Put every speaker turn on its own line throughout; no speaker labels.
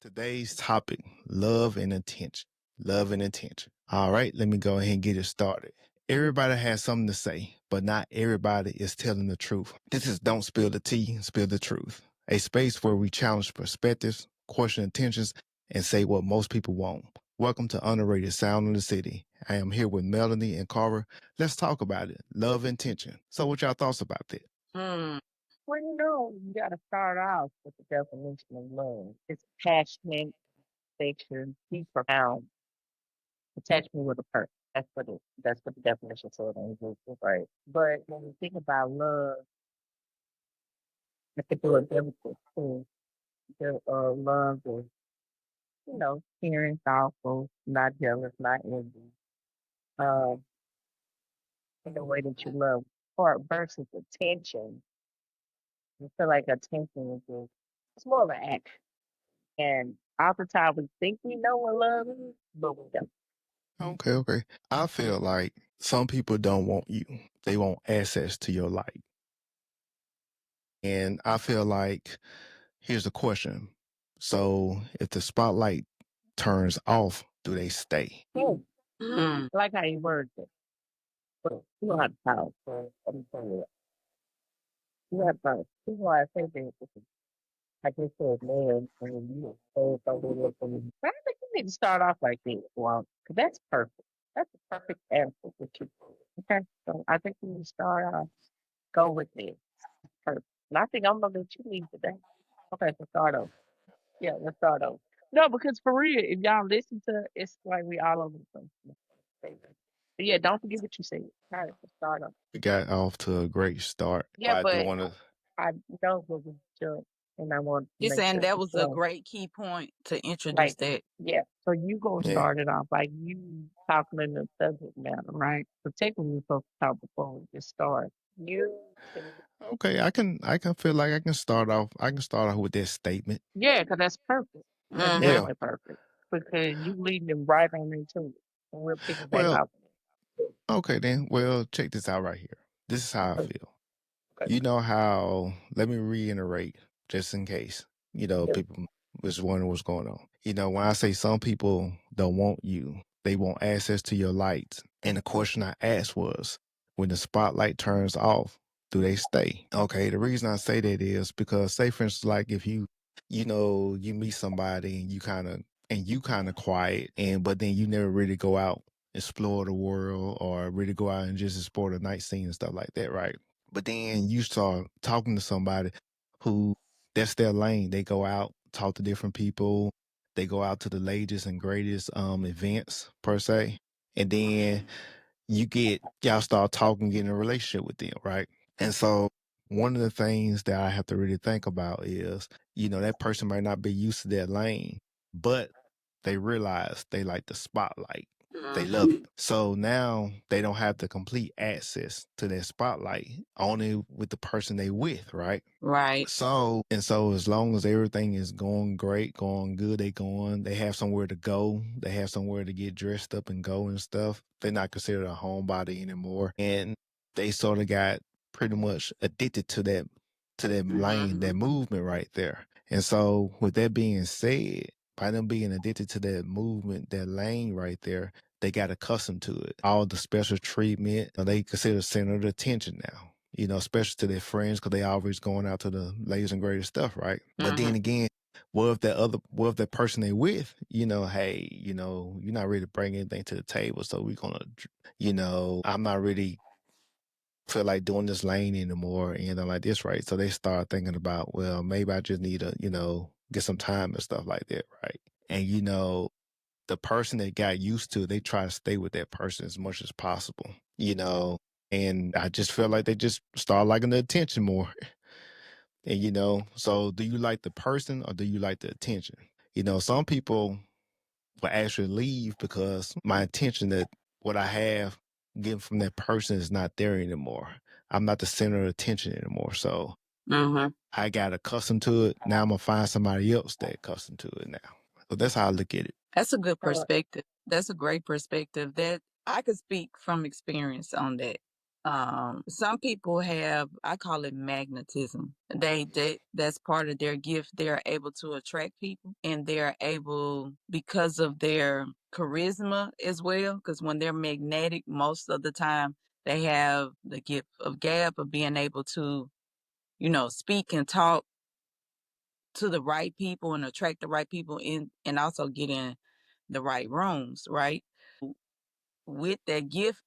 Today's topic, love and attention. Love and attention. All right, let me go ahead and get it started. Everybody has something to say, but not everybody is telling the truth. This is Don't Spill the Tea, Spill the Truth. A space where we challenge perspectives, question intentions, and say what most people won't. Welcome to Underrated Sound of the City. I am here with Melanie and Cara. Let's talk about it. Love and tension. So what y'all thoughts about that?
Well, you got to start off with the definition of love. It's passionate, affection, deep, profound attachment with a person. That's what the definition said in English, right? But when we think about love, I think it was biblical too. Love is, caring, thoughtful, not jealous, not envy. Um, in the way that you love, or versus attention. I feel like attention is it's more of an action. And oftentimes we think we know what love is, but we don't.
Okay. I feel like some people don't want you. They want access to your light. And I feel like here's the question. So if the spotlight turns off, do they stay?
I like how you word it. But you don't have to talk. So let me tell you. You have to. This is why I say this. I just said, man, and you so something from me. But I think you need to start off like this. Well, because that's perfect. That's a perfect answer for you. Okay. So I think you need to start off, go with this. Perfect. And I think I'm going to let you lead today. Okay. So start over. Yeah, let's start over. No, because for real, if y'all listen to it, it's like we all over the place. But yeah, don't forget what you said. All right, let's start over.
We got off to a great start.
Yeah,
I do
but
want to.
I know what we judge, and I want to
You're
make
saying
sure
that
it's
was a
done.
great key point to introduce
Like,
that.
yeah. So you go
Yeah.
start it off like you talking in the subject matter, right? So technically, we're supposed to talk before we just start. You can,
Okay. I can feel like I can start off. I can start off with that statement.
yeah, because that's perfect. That's
Yeah.
definitely perfect because you leading them right on into it, and we'll pick it back
Well.
up.
Okay then. Well, check this out right here. This is how I feel.
Okay.
You know how? Let me reiterate, just in case.
Yeah.
People was wondering what's going on. When I say some people don't want you, they want access to your lights. And the question I asked was, when the spotlight turns off, do they stay? Okay, the reason I say that is because, say for instance, like if you meet somebody and you kind of quiet, but then you never really go out explore the world or really go out and just explore the night scene and stuff like that, right? But then you start talking to somebody who that's their lane. They go out, talk to different people. They go out to the latest and greatest events per se. And then y'all start talking, get in a relationship with them, right? And so one of the things that I have to really think about is, that person might not be used to that lane, but they realize they like the spotlight. They love it. So now they don't have the complete access to that spotlight, only with the person they with, right?
Right.
So as long as everything is going great, going good, they have somewhere to go, they have somewhere to get dressed up and go and stuff. They're not considered a homebody anymore. And they sort of got pretty much addicted to that lane, that movement right there. And so with that being said, by them being addicted to that movement, that lane right there, they got accustomed to it. All the special treatment, they consider center of attention now. Especially to their friends because they always going out to the latest and greatest stuff, right? But then again, what if that person they with, hey, you're not ready to bring anything to the table, so we're gonna, I'm not really feel like doing this lane anymore and anything like this, right? So they start thinking about, well, maybe I just need to, get some time and stuff like that, right? And the person that got used to, they try to stay with that person as much as possible, and I just feel like they just start liking the attention more. And so do you like the person or do you like the attention? Some people will actually leave because my attention that what I have getting from that person is not there anymore. I'm not the center of attention anymore. So I got accustomed to it. Now I'm gonna find somebody else that accustomed to it now. So that's how I look at it.
That's a good
Uh,
perspective. That's a great perspective. That I could speak from experience on that.
Some people have, I call it magnetism. That's part of their gift. They're able to attract people, and they're able, because of their charisma as well, because when they're magnetic, most of the time they have the gift of gab, of being able to, speak and talk to the right people and attract the right people in, and also get in the right rooms, right? With that gift,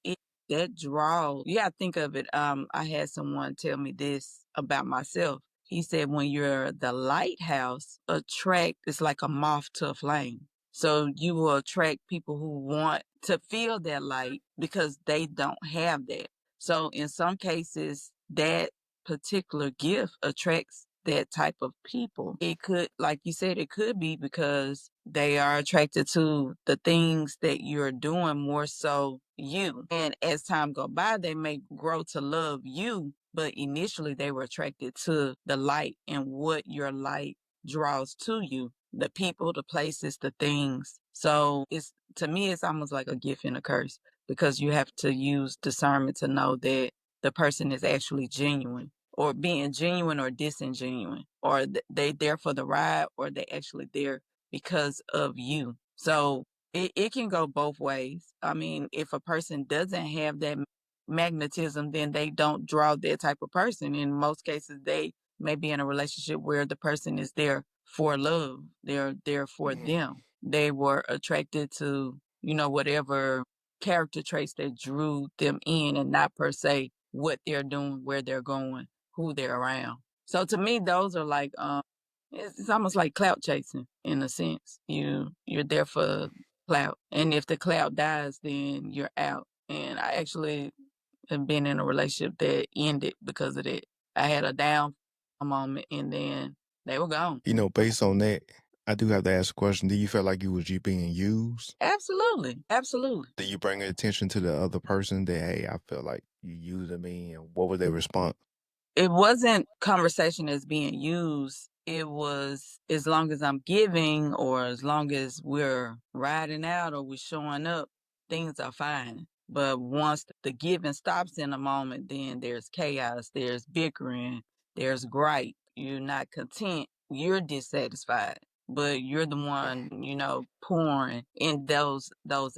that draw, you gotta think of it. I had someone tell me this about myself. He said, when you're the lighthouse, attract is like a moth to a flame. So you will attract people who want to feel that light because they don't have that. So in some cases, that particular gift attracts that type of people. It could, like you said, it could be because they are attracted to the things that you're doing more so you. And as time go by, they may grow to love you, but initially they were attracted to the light and what your light draws to you, the people, the places, the things. So it's, to me, it's almost like a gift and a curse, because you have to use discernment to know that the person is actually genuine, or being genuine or disingenuine, or they there for the ride, or they actually there because of you. So it can go both ways. I mean, if a person doesn't have that magnetism, then they don't draw that type of person. In most cases, they may be in a relationship where the person is there for love. They're there for
Mhm.
them. They were attracted to, whatever character traits that drew them in, and not per se what they're doing, where they're going, who they're around. So to me, those are like it's almost like clout chasing in a sense. You're there for clout, and if the clout dies, then you're out. And I actually have been in a relationship that ended because of that. I had a down moment, and then they were gone.
Based on that, I do have to ask a question. Do you feel like you being used?
Absolutely, absolutely.
Do you bring attention to the other person that, hey, I feel like you using me, and what was their response?
It wasn't conversation as being used. It was, as long as I'm giving, or as long as we're riding out or we're showing up, things are fine. But once the giving stops in a moment, then there's chaos, there's bickering, there's gripe. You're not content, you're dissatisfied, but you're the one, pouring in those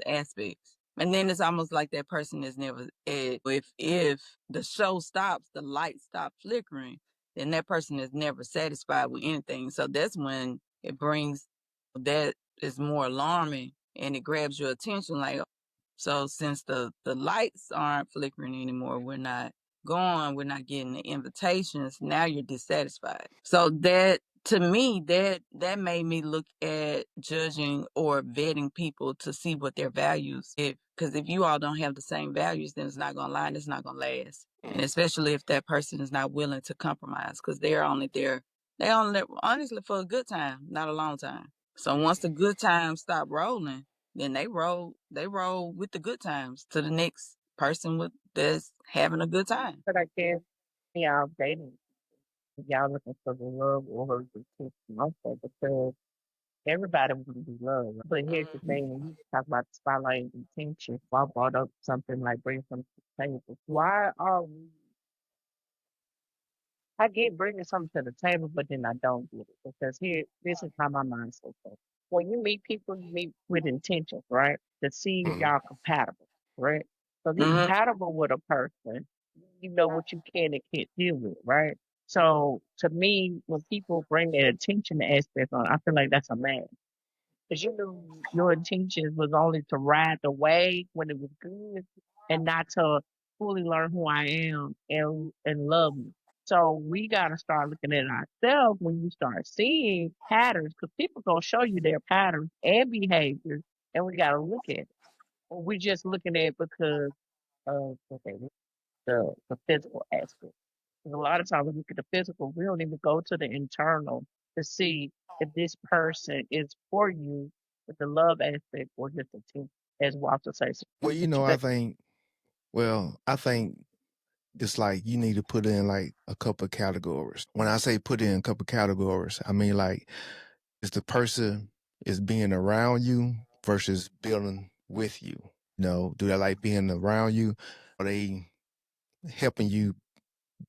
aspects. And then it's almost like that person is never, if the show stops, the light stops flickering, then that person is never satisfied with anything. So that's when it brings, that is more alarming, and it grabs your attention. Like, so since the lights aren't flickering anymore, we're not going, we're not getting the invitations. Now you're dissatisfied. So that, to me, that made me look at judging or vetting people to see what their values, if, because if you all don't have the same values, then it's not gonna lie, and it's not gonna last. And
Mhm.
especially if that person is not willing to compromise, because they're only there, they only there honestly for a good time, not a long time. So once the good times stop rolling, then they roll with the good times to the next person with that's having a good time. But I guess y'all dating, y'all looking for the love or the attention also, because everybody wants to be loved. But here's the thing: when you talk about the spotlight and attention, I brought up something like bring something to the table. Why are we, I get bringing something to the table, but then I don't get it, because here, this is how my mind's so. When you meet people, you meet with intentions, right? To see if
Mhm.
y'all compatible, right? So if you're compatible with a person, you know what you can and can't deal with, right? So to me, when people bring their attention aspect on, I feel like that's a man. Because you knew your intentions was only to ride the wave when it was good, and not to fully learn who I am and love me. So we gotta start looking at ourselves when you start seeing patterns, because people gonna show you their patterns and behaviors, and we gotta look at it. Or we just looking at it because of, okay, the physical aspect. 'Cause a lot of times we look at the physical, we don't even go to the internal to see if this person is for you with the love aspect or just the team, as Walter says.
Well,
What you
I
think?
think, I think it's like you need to put in like a couple of categories. When I say put in a couple of categories, I mean like, is the person is being around you versus building with you. Do they like being around you? Are they helping you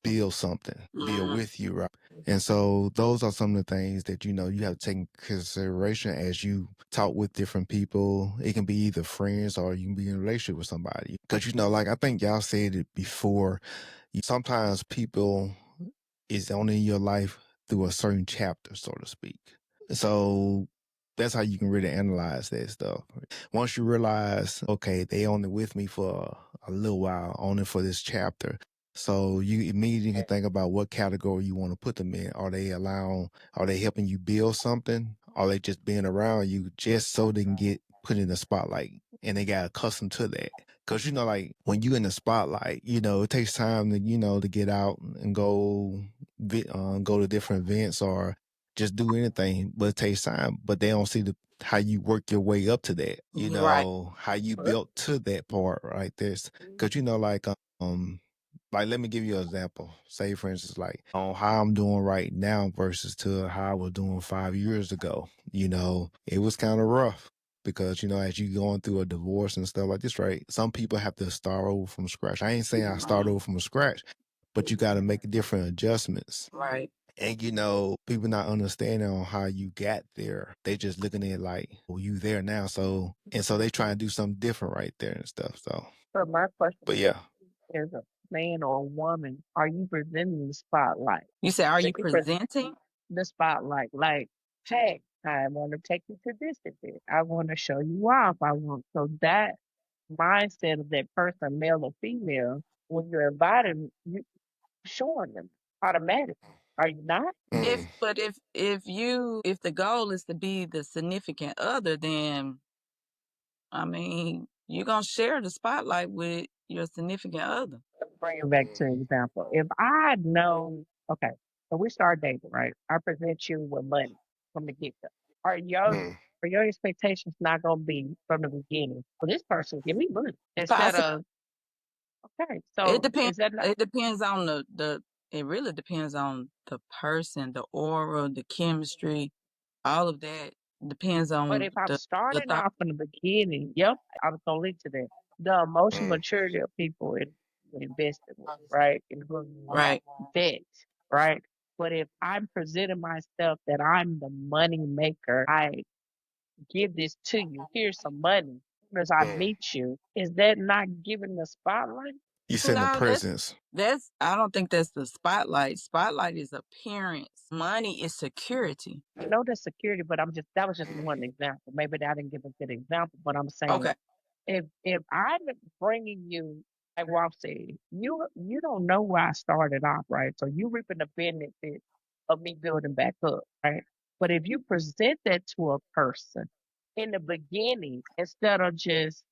build something, build
Mm,
with you, right? And so those are some of the things that you have to take in consideration as you talk with different people. It can be either friends or you can be in a relationship with somebody. Because like I think y'all said it before, sometimes people is only in your life through a certain chapter, so to speak. So that's how you can really analyze that stuff. Once you realize, okay, they only with me for a little while, only for this chapter. So you immediately can think about what category you want to put them in. Are they helping you build something? Are they just being around you just so they can get put in the spotlight and they got accustomed to that? Cause like when you in the spotlight, it takes time to get out and go to different events or just do anything, but it takes time. But they don't see how you work your way up to that,
right.
how you built to that part right there. Cause like let me give you an example. Say for instance, like on how I'm doing right now versus to how I was doing 5 years ago. It was kind of rough because as you going through a divorce and stuff like this, right? Some people have to start over from scratch. I ain't saying I start over from scratch, but you got to make different adjustments.
Right.
And people not understanding on how you got there. They just looking at it like, well, you there now. So they try to do something different right there and stuff. So,
So my question
but yeah.
is, a man or a woman, are you presenting the spotlight?
You say, are
If
you
you present
presenting?
the spotlight, like, hey, I want to take you to this event. I want to show you off. I want so that mindset of that person, male or female, when you're inviting, you showing them automatically. Are you not?
If
Mm,
but if the goal is to be the significant other, then I mean, you're gonna share the spotlight with your significant other.
Bring it back to an example. If I know, okay, so we start dating, right? I present you with money from the get go. Are your
mm,
are your expectations not gonna be from the beginning? For this person, give me money instead
Possibly,
of okay.
it
So
depends.
is that not
It depends on the. It really depends on the person, the aura, the chemistry, all of that depends
but
on
if I'm
the
starting
thought.
off from the beginning, yep, I was gonna lead to that. The emotional
mm,
maturity of people in investing with, right? In who you
Right.
vet, right? But if I'm presenting myself that I'm the money maker, I give this to you. Here's some money. As I
mm.
meet you, is that not giving the spotlight?
You send the
No,
presence.
that's I don't think that's the spotlight. Spotlight is appearance. Money is security.
I know the security, but that was just one example. Maybe I didn't give a good example, but I'm saying
Okay.
if I'm bringing you, like Rob said, you don't know where I started off, right? So you reaping the benefit of me building back up, right? But if you present that to a person in the beginning instead of just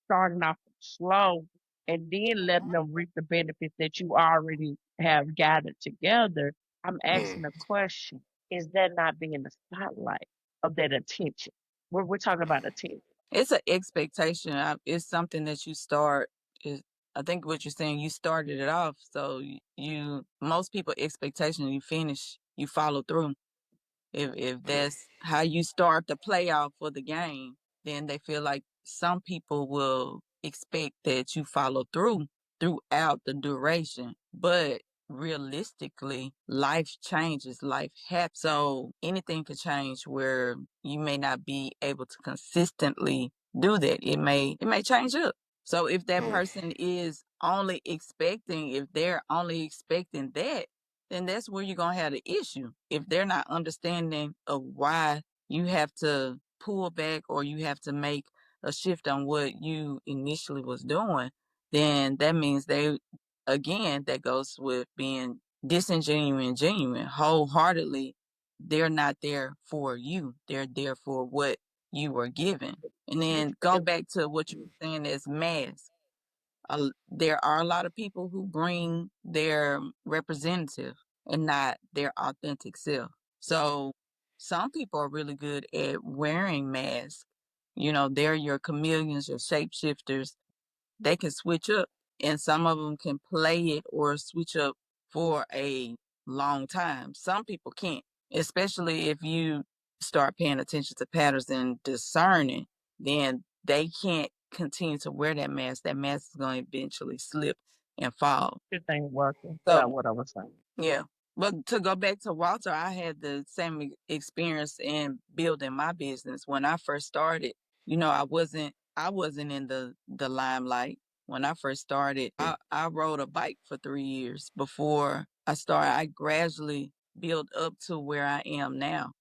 starting off slow and then letting them reap the benefits that you already have gathered together, I'm
Mm.
asking a question. Is that not being the spotlight of that attention? We're talking about attention.
It's an expectation. It's something that you start. Is I think what you're saying. You started it off, so you most people expectation. You finish. You follow through. If that's how you start the playoff for the game, then they feel like some people will expect that you follow through throughout the duration. But realistically, life changes, life happens. So anything can change where you may not be able to consistently do that. It may change up. So if that
Mm.
person is only expecting, if they're only expecting that, then that's where you're gonna have the issue. If they're not understanding of why you have to pull back or you have to make a shift on what you initially was doing, then that means they again that goes with being disingenuous and genuine. Wholeheartedly, they're not there for you. They're there for what you were given. And then go
If
back to what you were saying as mass. There are a lot of people who bring their representative and not their authentic self. So some people are really good at wearing masks. They're your chameleons, your shapeshifters. They can switch up, and some of them can play it or switch up for a long time. Some people can't, especially if you start paying attention to patterns and discerning, then they can't continue to wear that mask. That mask is going to eventually slip and fall.
This ain't working.
So
What I was saying.
yeah. But to go back to Walter, I had the same experience in building my business. When I first started, I wasn't in the limelight. When I first started, I rode a bike for 3 years before I started. I gradually built up to where I am now.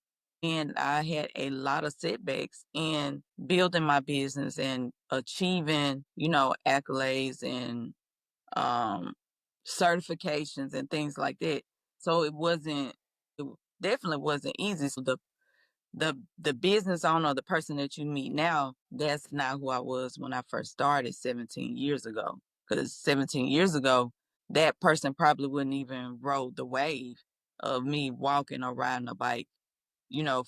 And I had a lot of setbacks in building my business and achieving, accolades and um, certifications and things like that. So it definitely wasn't easy. So the business owner, the person that you meet now, that's not who I was when I first started 17 years ago. Because 17 years ago, that person probably wouldn't even rode the wave of me walking or riding a bike,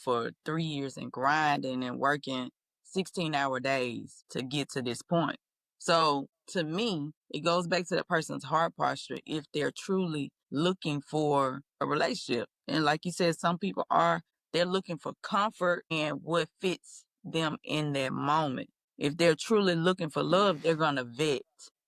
for 3 years and grinding and working 16-hour days to get to this point. So to me, it goes back to the person's heart posture if they're truly looking for a relationship. And like you said, some people they're looking for comfort and what fits them in that moment. If they're truly looking for love, they're going to vet.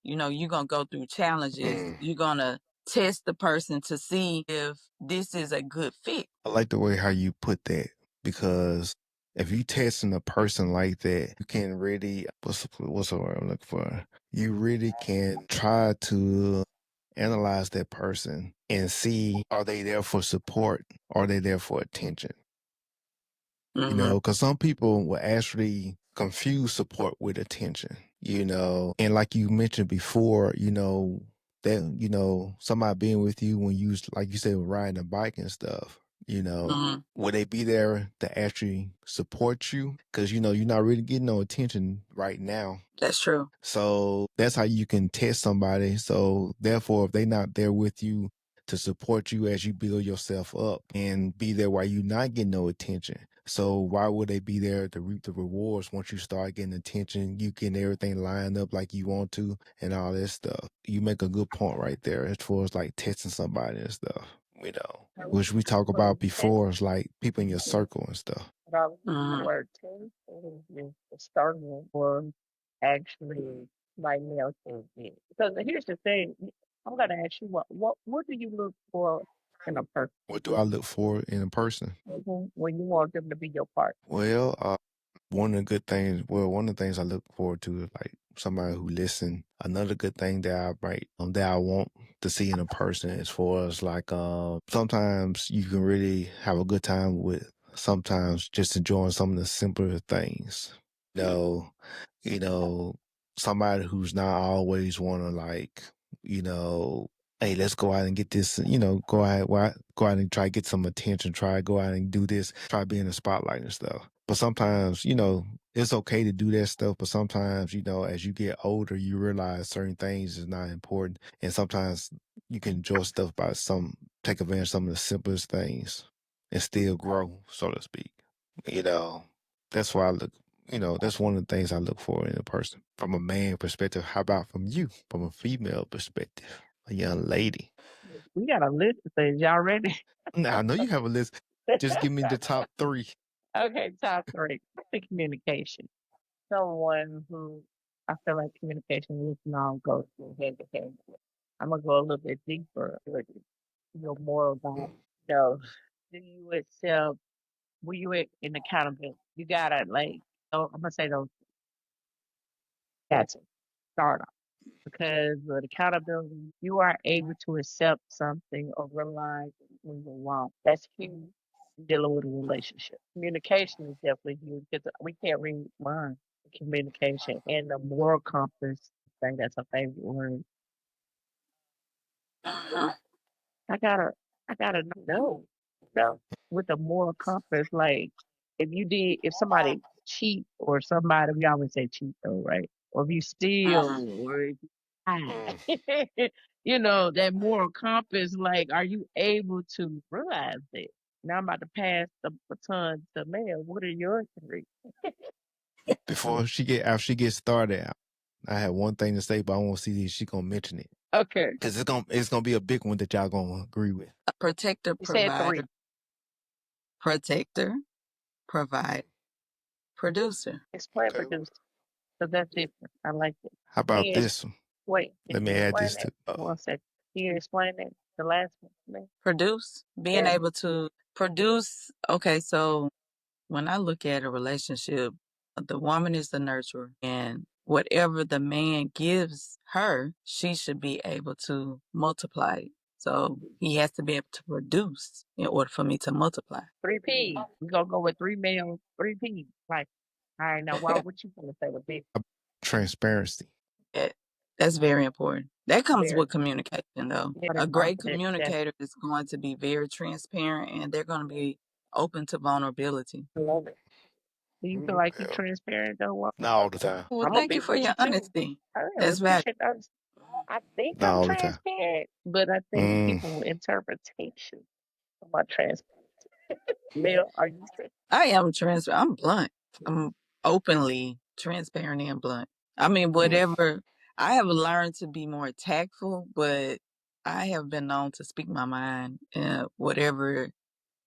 You're going to go through challenges. You're going to test the person to see if this is a good fit.
I like the way how you put that, because if you testing a person like that, you can really, what's the word I'm looking for? You really can try to analyze that person and see, are they there for support? Are they there for attention? Because some people will actually confuse support with attention, and like you mentioned before, that, somebody being with you when you, like you said, riding a bike and stuff, will they be there to actually support you? Because, you're not really getting no attention right now.
That's true.
So that's how you can test somebody. So therefore, if they're not there with you to support you as you build yourself up and be there while you're not getting no attention. So why would they be there to reap the rewards once you start getting attention, you getting everything lined up like you want to and all that stuff? You make a good point right there as far as like testing somebody and stuff, which we talked about before, is like people in your circle and stuff.
Word too is starting or actually my male thing. Because here's the thing, I'm gonna ask you what do you look for in a person?
What do I look for in a person?
When you want them to be your partner?
Well, one of the things I look forward to is like somebody who listen. Another good thing that I want to see in a person, as far as like sometimes you can really have a good time with, sometimes just enjoying some of the simpler things. You know, you know, somebody who's not always wanna like, you know, hey, let's go out and get this, go out and try to get some attention, try to go out and do this, try to be in the spotlight and stuff. But sometimes, it's okay to do that stuff, but sometimes, as you get older, you realize certain things is not important. And sometimes you can enjoy stuff by take advantage of some of the simplest things and still grow, so to speak. You know, that's why that's one of the things I look for in a person. From a man perspective, how about from you, from a female perspective, a young lady?
We got a list of things. Y'all ready?
Now, I know you have a list. Just give me the top three.
Okay, top three. The communication. Someone who I feel like communication with now goes hand to hand. I'm gonna go a little bit deeper with your moral about. So, do you accept? Will you in accountability? You gotta like. So I'm gonna say those. That's it. Start off because with accountability, you are able to accept something or realize when you're wrong. That's huge. Dealing with a relationship. Communication is definitely huge because we can't read minds. Communication and the moral compass. I think that's a favorite word. I gotta, I gotta know. So with the moral compass, like if somebody cheat or somebody, we always say cheat though, right? Or if you steal or if you
Mm.
lie, that moral compass, like, are you able to realize that? Now I'm about to pass the baton to Mel. What are your three?
After she gets started, I have one thing to say, but I want to see if she gonna mention it,
Okay.
because it's gonna be a big one that y'all gonna agree with.
Protector,
You said three.
provider, protector, provide, producer.
Explain
Okay,
producer. So that's different. I like it.
how about
And
this one?
Wait,
Let
can
me
you
add
explain
this
that?
to.
One second. Can you explain it? The last one to me?
Produce, being
Yeah.
able to produce. Okay, so when I look at a relationship, the woman is the nurturer, and whatever the man gives her, she should be able to multiply it. So he has to be able to produce in order for me to multiply.
3P. We're gonna go with 3 males, 3P. Like, all right, now why what you gonna say with this?
Transparency.
That- That's very important. That comes
Very
with communication, though.
very
A great
confident. That's
communicator is going to be very transparent and they're going to be open to vulnerability.
I love it. Do you feel like you transparent though? Well,
Not all the time.
Well,
I'm gonna
thank
be
you for
with
your
you too.
honesty.
I really
That's valuable.
appreciate that. I think
Not
I'm
all the time.
transparent, but I think
Mm.
people interpretation of my transparency. Mel, are you transparent?
I am transparent. I'm blunt. I'm openly transparent and blunt. I mean, whatever. I have learned to be more tactful, but I have been known to speak my mind, whatever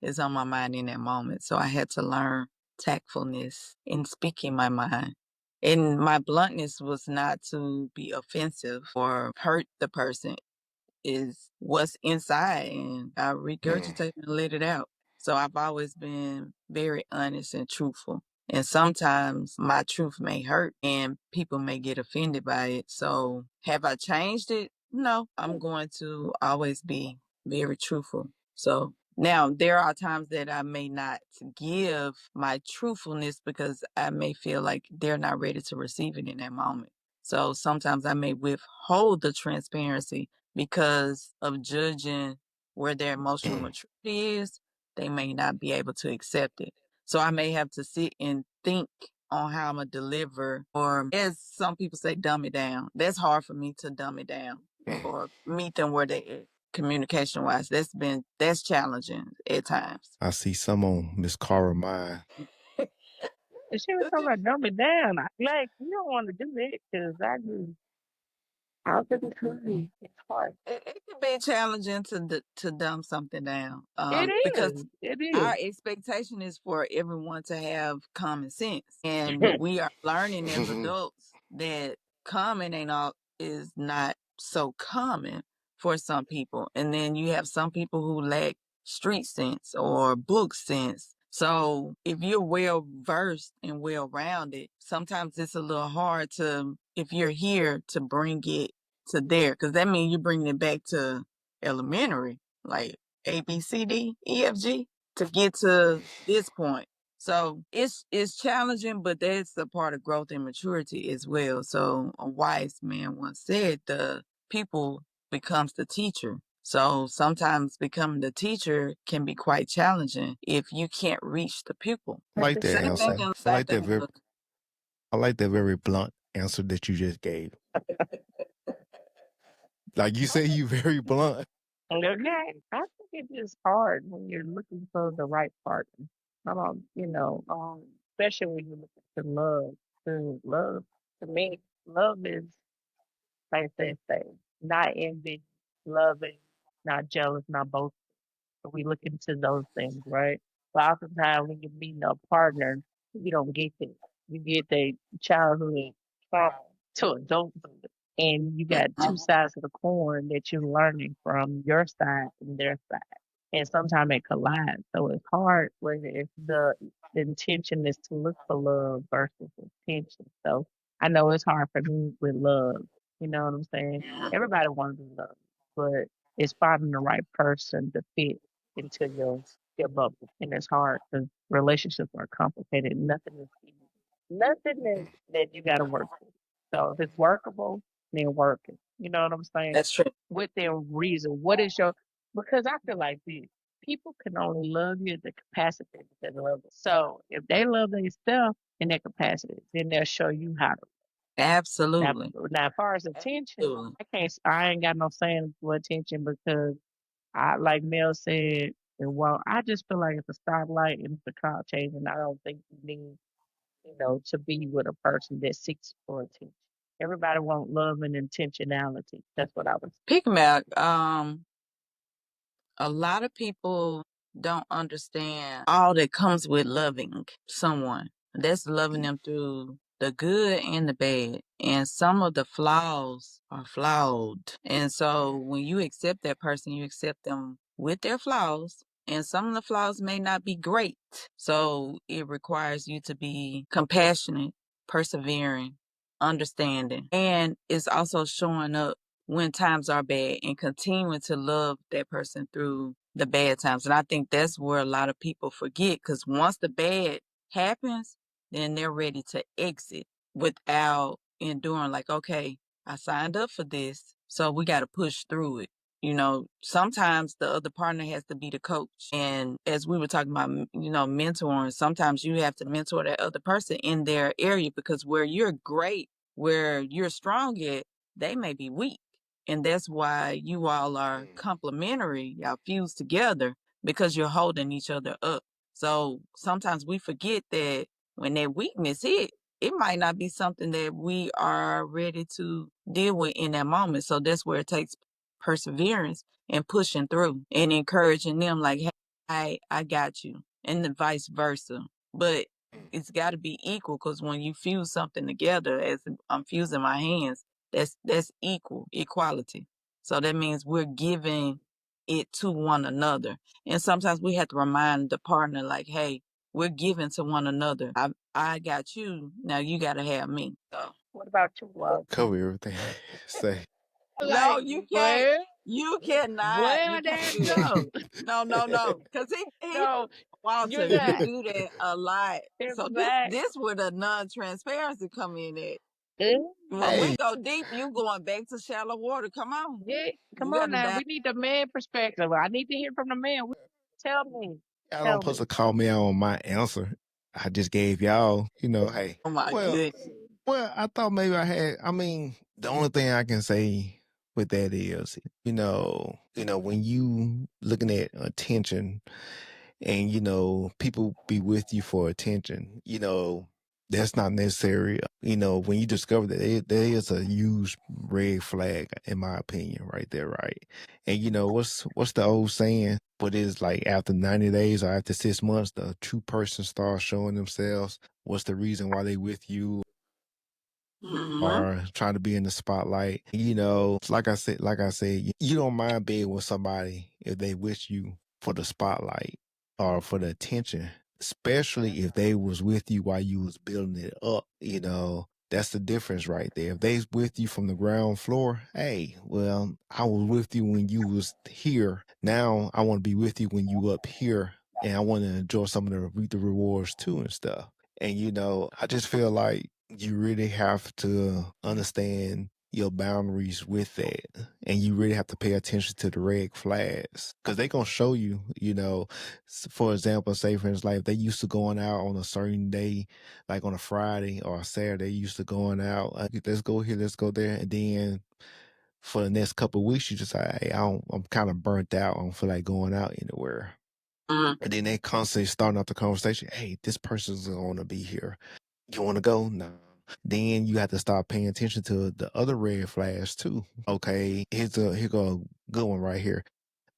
is on my mind in that moment. So I had to learn tactfulness in speaking my mind. And my bluntness was not to be offensive or hurt the person, is what's inside, and I regurgitate and let it out. So I've always been very honest and truthful. And sometimes my truth may hurt and people may get offended by it. So have I changed it? No, I'm going to always be very truthful. So now there are times that I may not give my truthfulness because I may feel like they're not ready to receive it in that moment. So sometimes I may withhold the transparency because of judging where their emotional maturity is. They may not be able to accept it. So I may have to sit and think on how I'm gonna deliver, or as some people say, dumb it down. That's hard for me to dumb it down or meet them where they at communication wise. That's challenging at times.
I see some on Miss Cara mind.
And she was talking about dumb it down. I like you don't want to do that because I do. I'll just tell you, it's hard.
It can be challenging to dumb something down,
It
because
is. It
our
is.
expectation is for everyone to have common sense, and we are learning as adults that common ain't all is not so common for some people, and then you have some people who lack street sense or book sense. So if you're well versed and well rounded, sometimes it's a little hard to, if you're here, to bring it to there, because that means you're bringing it back to elementary, like A, B, C, D, E, F, G, to get to this point. So it's challenging, but that's a part of growth and maturity as well. So a wise man once said, the pupil becomes the teacher. So sometimes becoming the teacher can be quite challenging if you can't reach the pupil.
I like that
Same thing.
answer. I
Same
like that
thing.
very. I like that very blunt answer that you just gave. Like you say, you very blunt.
Okay. I think it's just hard when you're looking for the right partner. Especially when you're looking for love. Love, to me, love is like they say, not envy, loving, not jealous, not both. We look into those things, right? But oftentimes when you're meeting a partner, you don't get it. You get the childhood trauma to adulthood. And you got two sides of the coin that you're learning from your side and their side. And sometimes it collides. So it's hard when if the intention is to look for love versus attention. So I know it's hard for me with love. You know what I'm saying? Everybody wants to be loved, but it's finding the right person to fit into your bubble, and it's hard because relationships are complicated. Nothing is easy. Nothing is that you got to work for. So if it's workable, then work it. You know what I'm saying?
That's true.
Within reason. What is your? Because I feel like this. People can only love you at the capacity that they love it. So if they love themselves in their capacity, then they'll show you how to. Now,
Absolutely.
now, as far as attention,
Absolutely.
I can't. I ain't got no saying for attention because I, like Mel said, and well, I just feel like it's a stoplight and it's a car change, and I don't think you need, to be with a person that seeks for attention. Everybody want love and intentionality. That's what I was.
Pick Mac, a lot of people don't understand all that comes with loving someone. That's loving them through the good and the bad. And some of the flaws are flawed. And so when you accept that person, you accept them with their flaws. And some of the flaws may not be great. So it requires you to be compassionate, persevering, understanding. And it's also showing up when times are bad and continuing to love that person through the bad times. And I think that's where a lot of people forget, because once the bad happens, then they're ready to exit without enduring, like, okay, I signed up for this, so we got to push through it. Sometimes the other partner has to be the coach. And as we were talking about, mentoring, sometimes you have to mentor that other person in their area, because where you're great, where you're strong at, they may be weak. And that's why you all are complementary, y'all fuse together, because you're holding each other up. So sometimes we forget that when that weakness hit, it might not be something that we are ready to deal with in that moment. So that's where it takes perseverance and pushing through and encouraging them, like, hey, I got you, and the vice versa. But it's got to be equal, because when you fuse something together, as I'm fusing my hands, that's equality. So that means we're giving it to one another. And sometimes we have to remind the partner, like, hey, we're giving to one another. I got you, now you got to have me. So
What about you, Walter?
Cover everything. Say.
no,
Like,
you can't.
well,
You cannot. You
well,
can't
there
do that.
go.
No. Because he
No, you're
Walter, you
not.
do that a lot. So this
Exactly.
this where the non-transparency come in at. When we
Hey,
go deep, you going back to shallow water. Come on.
Yeah,
You
come
got
on
to
now.
dive.
We need the man perspective. I need to hear from the man. Tell me.
y'all don't
Tell
supposed to
me.
call me out on my answer. I just gave y'all, hey.
Oh my
Well,
goodness.
I thought maybe the only thing I can say with that is, when you looking at attention and, people be with you for attention, that's not necessary. When you discover that there is a huge red flag, in my opinion, right there, right? And what's the old saying? What is like after 90 days or after 6 months, the true person starts showing themselves. What's the reason why they with you
Mm-hmm.
or trying to be in the spotlight? Like I said, you don't mind being with somebody if they with you for the spotlight or for the attention, especially if they was with you while you was building it up. That's the difference right there. If they's with you from the ground floor, hey, well, I was with you when you was here. Now I want to be with you when you up here, and I want to enjoy some of the reap the rewards too and stuff. And I just feel like you really have to understand your boundaries with that, and you really have to pay attention to the red flags, because they gonna show you. For example, say for instance, like if they used to going out on a certain day, like on a Friday or a Saturday, used to going out, like, let's go here, let's go there, and then for the next couple of weeks, you just like, hey, I'm kind of burnt out. I don't feel like going out anywhere.
Mm-hmm.
And then they constantly starting out the conversation. Hey, this person's going to be here. You want to go? No. Then you have to start paying attention to the other red flags too. Okay, here go a good one right here.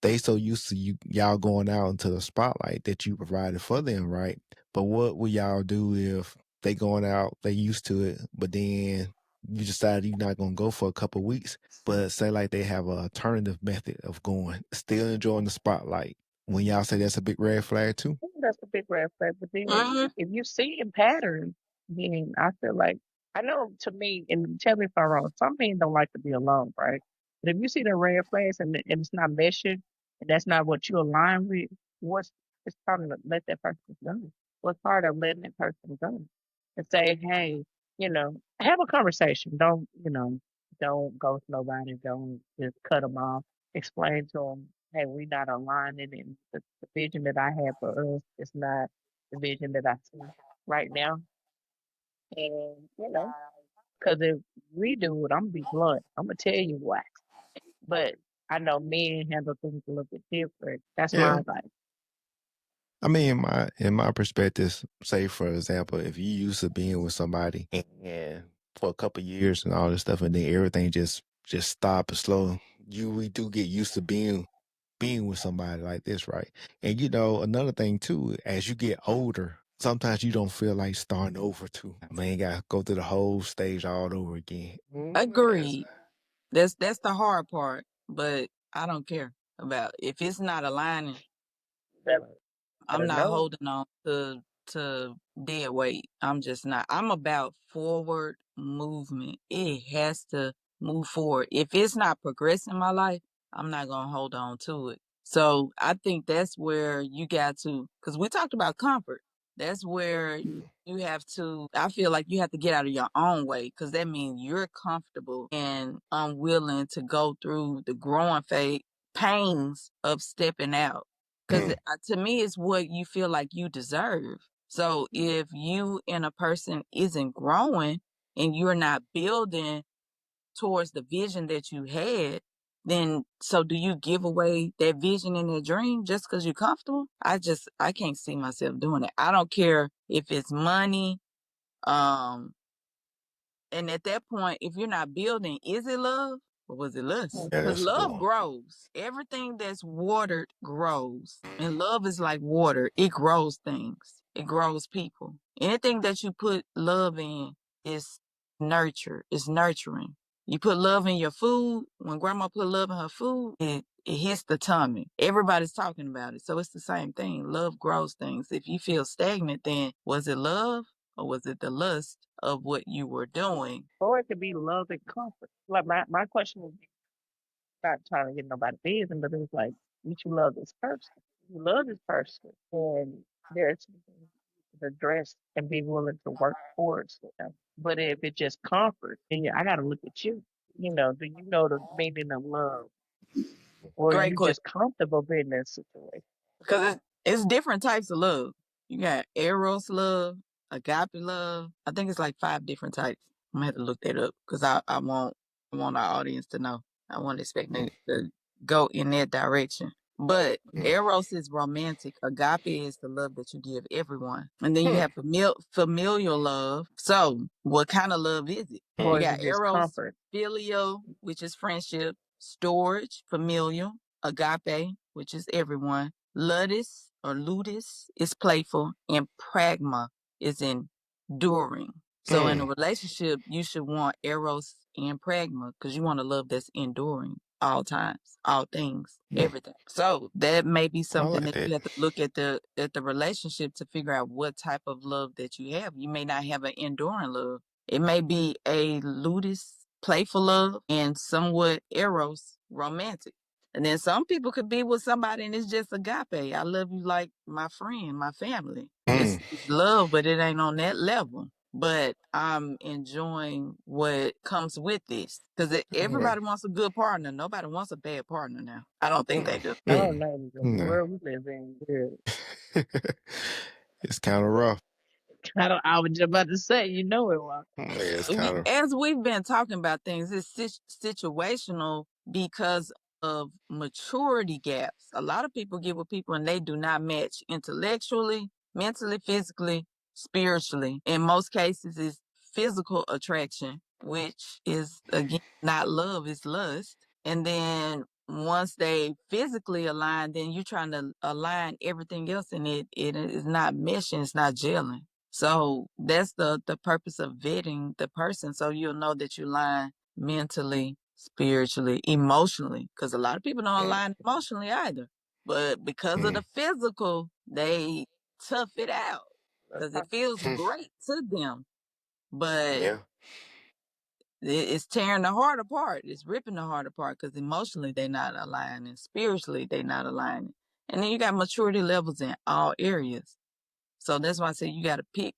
They so used to y'all going out into the spotlight that you provided for them, right? But what will y'all do if they going out, they used to it, but then you decide you're not gonna go for a couple of weeks, but say like they have an alternative method of going, still enjoying the spotlight. When y'all say that's a big red flag too?
That's a big red flag. But then
Mm-hmm.
if you see in patterns, then I feel like I know to me, and tell me if I'm wrong, some men don't like to be alone, right? But if you see the red flags and it's not meshing and that's not what you align with, what's it's time to let that person go. What's part of letting that person go? And say, hey, have a conversation. Don't ghost nobody. Don't just cut them off. Explain to them, hey, we not aligning, and the vision that I have for us is not the vision that I see right now. And, because if we do it, I'm gonna be blunt. I'm gonna tell you why. But I know men handle things a little bit different. That's my
Yeah.
advice.
I mean, in my perspective, say for example, if you used to being with somebody and for a couple of years and all this stuff, and then everything just stop and slow, we do get used to being with somebody like this, right? And another thing too, as you get older, sometimes you don't feel like starting over too. Man, you gotta go through the whole stage all over again.
Agreed. That's the hard part, but I don't care about if it's not aligning.
That
I'm
gotta
not
know.
holding on to dead weight. I'm just not. I'm about forward movement. It has to move forward. If it's not progressing my life, I'm not gonna hold on to it. So I think that's where you got to, because we talked about comfort. That's where you have to. I feel like you have to get out of your own way, because that means you're comfortable and unwilling to go through the growing phase pains of stepping out, because
Mm.
to me it's what you feel like you deserve. So if you and a person isn't growing and you're not building towards the vision that you had, then so do you give away that vision and that dream just because you're comfortable? I can't see myself doing it. I don't care if it's money. um and at that point, if you're not building, is it love or was it lust?
Yeah,
Because
that's a good
love
one.
grows. Everything that's watered grows. And love is like water, it grows things, it grows people. Anything that you put love in is it's nurturing. You put love in your food. When grandma put love in her food, it hits the tummy. Everybody's talking about it. So it's the same thing. Love grows things. If you feel stagnant, then was it love or was it the lust of what you were doing?
Or it could be love and comfort. Like my question is not trying to get nobody business, but it's like you should love this person. You love this person, and there's the dress and be willing to work towards them. But if it's just comfort, then I got to look at you. Do you know the meaning of love, or
Great
you
question.
just comfortable being in that situation?
Because it's different types of love. You got eros love, agape love. I think it's like 5 different types. I'm gonna have to look that up because I want our audience to know. I want to expect them to go in that direction. But
Mm.
eros is romantic. Agape is the love that you give everyone, and then you
Hmm.
have familial love. So, what kind of love is it? You
Or
Mm.
is
got
it just
eros,
comfort?
filial, which is friendship, storage, familial, agape, which is everyone, ludus or ludus is playful, and pragma is enduring. So in a
Mm.
relationship, you should want eros and pragma because you want a love that's enduring all times, all things,
Mm.
everything. So that may be
I
something
like
that
that.
you have to look at the relationship to figure out what type of love that you have. You may not have an enduring love. It may be a ludus, playful love, and somewhat eros, romantic. And then some people could be with somebody and it's just agape. I love you like my friend, my family.
Mm.
It's love, but it ain't on that level. But I'm enjoying what comes with this because
Okay.
everybody wants a good partner. Nobody wants a bad partner now. I don't think they do.
I don't
Mm.
know. The
No.
world we live in, yeah.
It's kind of rough.
I don't. I was just about to say, it was.
Yeah, it's kind of.
As we've been talking about things, it's situational because of maturity gaps. A lot of people get with people and they do not match intellectually, mentally, physically, spiritually. In most cases, it's physical attraction, which is again not love, it's lust. And then once they physically align, then you're trying to align everything else, and it is not meshing, it's not gelling. So that's the purpose of vetting the person, so you'll know that you align mentally, spiritually, emotionally, because a lot of people don't
Mm.
align emotionally either. But because of
Mm.
the physical, they tough it out
That's
because
how
it feels great to them, but
Yeah.
it's tearing the heart apart. It's ripping the heart apart because emotionally they're not aligning, spiritually they're not aligning, and then you got maturity levels in all areas. So that's why I say you got to pick,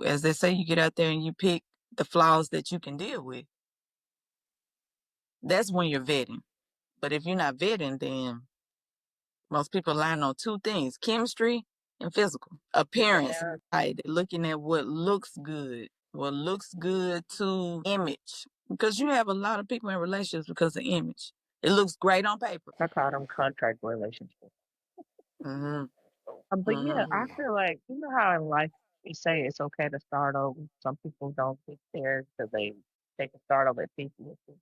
as they say, you get out there and you pick the flaws that you can deal with. That's when you're vetting. But if you're not vetting, then most people line on 2 things: chemistry and physical appearance.
yeah.
Right? They're looking at what looks good to image. Because you have a lot of people in relationships because of image. It looks great on paper.
I call them contract relationships.
Mm-hmm.
But yeah,
Mm-hmm.
I feel like how in life we say it's okay to start over. Some people don't get there because they can start over at 50 or 60.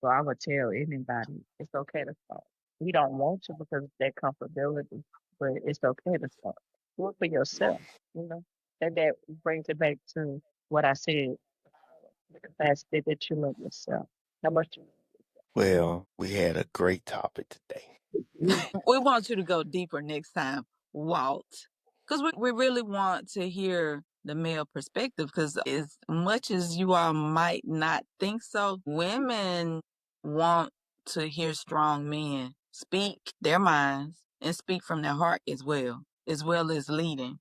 So I would tell anybody it's okay to start. We don't want to because of their comfortability, but it's okay to start. Do it for yourself, you know. And that brings it back to what I said, the capacity that you love yourself. How much you
Well, we had a great topic today.
We want you to go deeper next time, Walt, because we really want to hear the male perspective. Because as much as you all might not think so, women want to hear strong men speak their minds and speak from their heart as well as leading.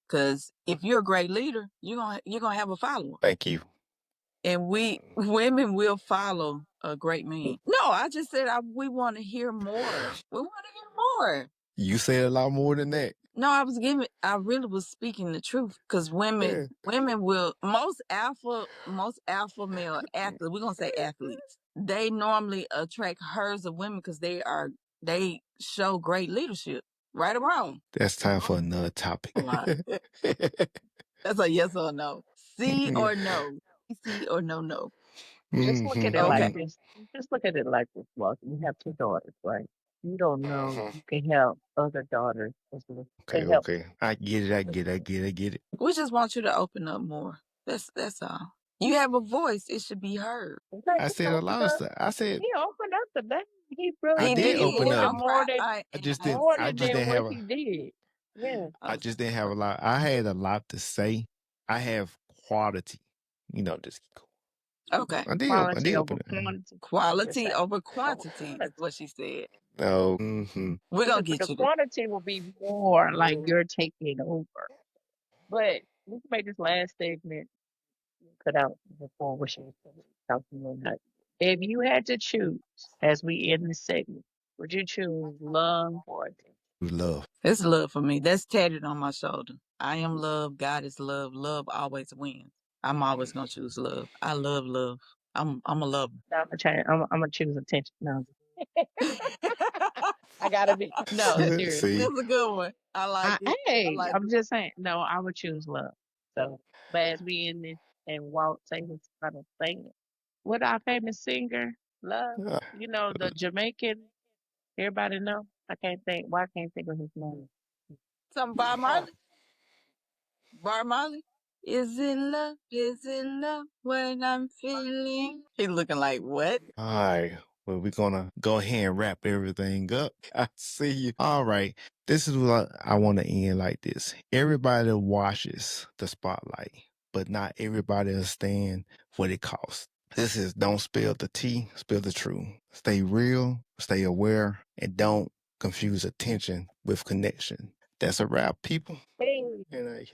Because if you're a great leader, you're gonna have a follower.
Thank you.
And women will follow a great man. No, I just said we want to hear more. We want to hear more.
You said a lot more than that.
No, I really was speaking the truth because women will, most alpha male athletes, we're going to say athletes, they normally attract herds of women because they show great leadership, right or wrong.
That's time for another topic.
That's a yes or no. C or no. C or no, no.
just look at it
Okay.
like this. Just look at it like this, Walter. You have two daughters, right? You don't know you can help other daughters as well.
Okay,
Can help.
okay. I get it.
We just want you to open up more. That's all. You have a voice; it should be heard.
Okay,
I
he
said a
opened
lot of
up.
stuff. I said
He opened up the back. He
I
really
did
did. He
open
did
up.
more than
I just didn't
more
I
than
just
that
didn't
what
have
he did. Yeah.
I just didn't have a lot. I had a lot to say. I have quality. Just
Okay.
I
Quality
did
over
open it.
quantity.
Quality
Exactly.
over
Over
quantity is
quantity.
what she said.
No.
We're gonna
But
get
the
you there.
quantity will be more like you're taking over. But we can make this last segment cut out before we should talking about. If you had to choose as we end this segment, would you choose love or attention?
Love.
It's love for me. That's tatted on my shoulder. I am love. God is love. Love always wins. I'm always gonna choose love. I love love. I'm a lover.
No, I'm gonna change. I'm gonna choose attention. No, I gotta be. No, seriously.
See?
That's a good one. I like it. I
Hey,
like
I'm just saying. No, I would choose love. So, but as we end this, and Walt say his final thing, what our famous singer, Love, you know, the Jamaican, everybody know. I can't think. Why I can't think of his name?
something. Bob Marley. Bob Marley. Is it love? Is it love when I'm feeling? He looking like what?
All right. Well, we're gonna go ahead and wrap everything up. I see you. All right. This is what I want to end like this. Everybody watches the spotlight, but not everybody understand what it costs. This is don't spill the tea, spill the truth. Stay real, stay aware, and don't confuse attention with connection. That's a wrap, people.
Hey.
And